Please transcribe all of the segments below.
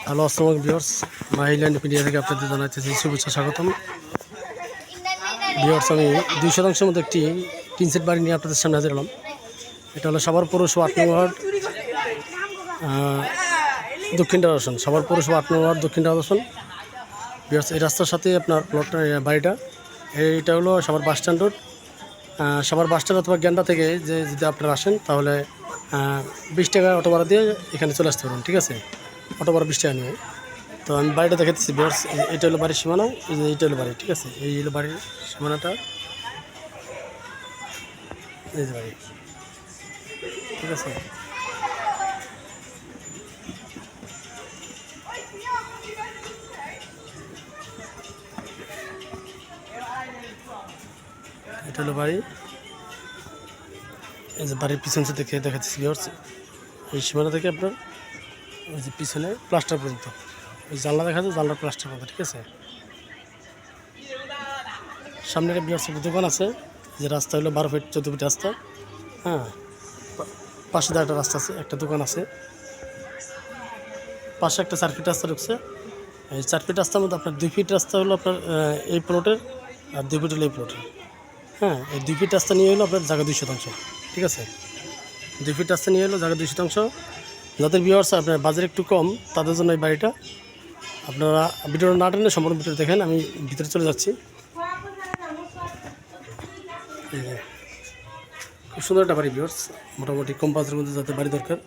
Hello আসসালামু viewers, মাহিল্যান্ড media থেকে আপনাদের জানাচ্ছি শুভেচ্ছা স্বাগতম। ভিউয়ার্স, আমি 2% মধ্যে একটি টিন সেট বাড়ি নিয়ে আপনাদের সামনে হাজির হলাম। এটা হলো সাভার পৌরসভা 8 নং ওয়ার্ড দক্ষিণ ডাওয়ারসন। সাভার পৌরসভা 8 নং ওয়ার্ড দক্ষিণ ডাওয়ারসন। ভিউয়ার্স, এই রাস্তার সাথে আপনার প্লটটা বাড়িটা, এইটা হলো Savar bus stand road. Savar bus stand অথবা গ্যান্ডা থেকে যদি আপনারা আসেন তাহলে 20 টাকা অটো ভাড়া দিয়ে এখানে চলে আসতে পারবেন। ঠিক আছে, অটো ভাড়া 20 টাকা নেবে। তো আমি বাড়িটা দেখাচ্ছি ভিউয়ার্স, এটা হলো বাড়ির সীমানা, এই যে এইটা হলো বাড়ি। ঠিক আছে, এই হলো বাড়ির সীমানাটা, এই যে বাড়ি। ঠিক আছে, এটা হলো বাড়ি। এই যে বাড়ির পিছন থেকে দেখাচ্ছি ভিউয়ার্স, এই সীমানা থেকে আপনার ওই যে পিছনে প্লাস্টার পর্যন্ত, ওই জানলা দেখা যায়, জানলার প্লাস্টার পর্যন্ত। ঠিক আছে, সামনে একটা ভিউয়ার্স দোকান আছে। যে রাস্তা হলো 12 ফিট 14 ফিট রাস্তা। হ্যাঁ, পাশে একটা রাস্তা আছে, একটা দোকান আছে। পাশে একটা 4 ফিট রাস্তা ঢুকছে। এই 4 ফিট রাস্তার মধ্যে আপনার 2 ফিট রাস্তা হলো আপনার এই প্লটের, আর 2 ফিট হলো এই প্লটের। হ্যাঁ, এই 2 ফিট রাস্তা নিয়ে হলো আপনার জায়গা 2%। ঠিক আছে, 2 ফিট রাস্তা নিয়ে হলো জায়গা 2%। যাদের ভিউয়ার্স আপনার বাজার একটু কম, তাদের জন্য এই বাড়িটা। আপনারা ভিডিওটা না টেনে সম্পূর্ণ ভিডিও দেখেন। আমি ভিতরে চলে যাচ্ছি। খুব সুন্দর একটা বাড়ি ভিউয়ার্স, মোটামুটি কম বাজারের মধ্যে যাদের বাড়ি দরকার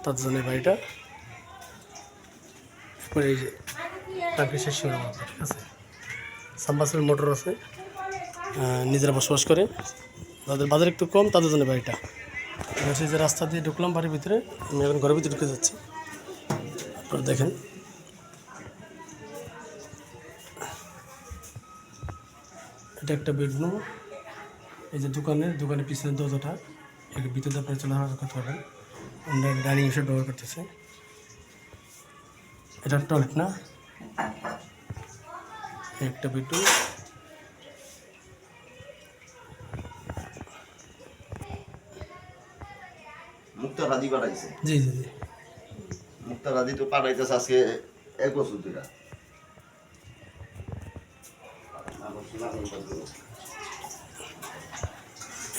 তাদের জন্য এই বাড়িটা। এরপরে এই যে টাঙ্কি শেষ সীমানা আছে। ঠিক আছে, সাবমার্সিবল মোটর আছে, নিজেরা বসবাস করে। যাদের বাজার একটু কম তাদের জন্য বাড়িটা। হচ্ছে যে রাস্তা দিয়ে ঢুকলাম বাড়ির ভিতরে, আমি এখন ঘরের ভিতরে ঢুকে যাচ্ছি। আপনারা দেখেন, এটা একটা বেডরুম। এই যে দোকানের পিছনের দরজাটা, এর ভিতরে আপনারা চলে আসা করতে পারবেন। আমরা ডাইনিং সেট ব্যবহার করতেছে। এটা টয়লেট না, একটা বেডরুম। মুক্তা রাজি পাঠাইছে। জি জি জি, মুক্তা রাজি তো পাঠাইতেছে আজকে 1 বছর ধরে।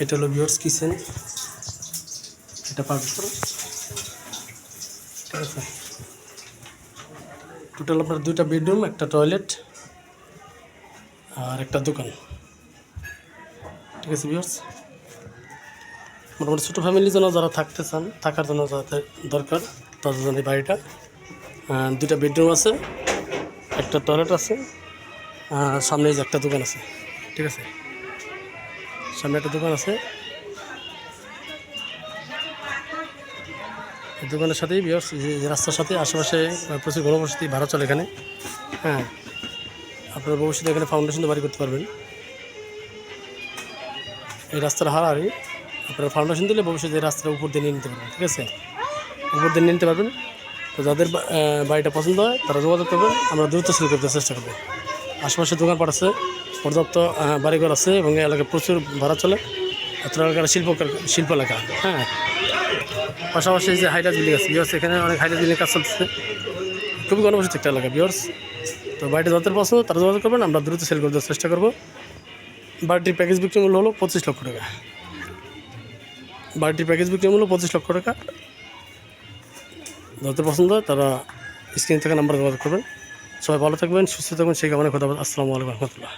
এটা হলো ভিউয়ার্স কিচেন, এটা পাকঘর। ঠিক আছে, টোটাল আপনার 2টা বেডরুম, একটা টয়লেট আর একটা দোকান। ঠিক আছে ভিউয়ার্স, মোটামুটি ছোটো ফ্যামিলির জন্য যারা থাকতে চান, থাকার জন্য যাদের দরকার তাদের জন্য এই বাড়িটা। 2টা বেডরুম আছে, একটা টয়লেট আছে, সামনে যে একটা দোকান আছে। ঠিক আছে, সামনে একটা দোকান আছে। এই দোকানের সাথেই ভিউয়ার্স, যে রাস্তার সাথে আশেপাশে প্রচুর ঘনবসতি ভাড়া চলে এখানে। হ্যাঁ, আপনারা ভবিষ্যতে এখানে ফাউন্ডেশন বাড়ি করতে পারবেন। এই রাস্তার হারাহারি আপনারা ফাউন্ডেশন দিলে ভবিষ্যতে এই রাস্তার উপর দিয়ে নিয়ে নিতে পারবেন। ঠিক আছে, উপর দিয়ে নিয়ে নিতে পারবেন। তো যাদের বাড়িটা পছন্দ হয় তারা যোগাযোগ করবেন, আমরা দ্রুত সেল করতে চেষ্টা করবো। আশেপাশে দোকানপাট আছে, পর্যাপ্ত বাড়িঘর আছে এবং এই এলাকায় প্রচুর ভাড়া চলে। এত এলাকার শিল্প এলাকা। হ্যাঁ, পাশাপাশি যে হাইলাইট বিল্ডিং আছে ভিউয়ার্স, এখানে অনেক হাইলাইট বিল্ডিং কাজ চলতেছে। খুবই ঘনবসতিত একটা এলাকা ভিউয়ার্স। তো বাড়িটা যাদের পছন্দ তারা যোগাযোগ করবেন, আমরা দ্রুত সেল করতে চেষ্টা করবো। বাড়িটির প্যাকেজ বিক্রি মূল্য হলো 25 লক্ষ টাকা। বাড়িটির প্যাকেজ বিক্রি মূল্য 25 লক্ষ টাকা। যাদের পছন্দ হয় তারা স্ক্রিন থেকে নাম্বার যোগাযোগ করবেন। সবাই ভালো থাকবেন, সুস্থ থাকবেন, সেই কামনায় কথা বলবেন। আসসালামু আলাইকুম রহমতুল্লাহ।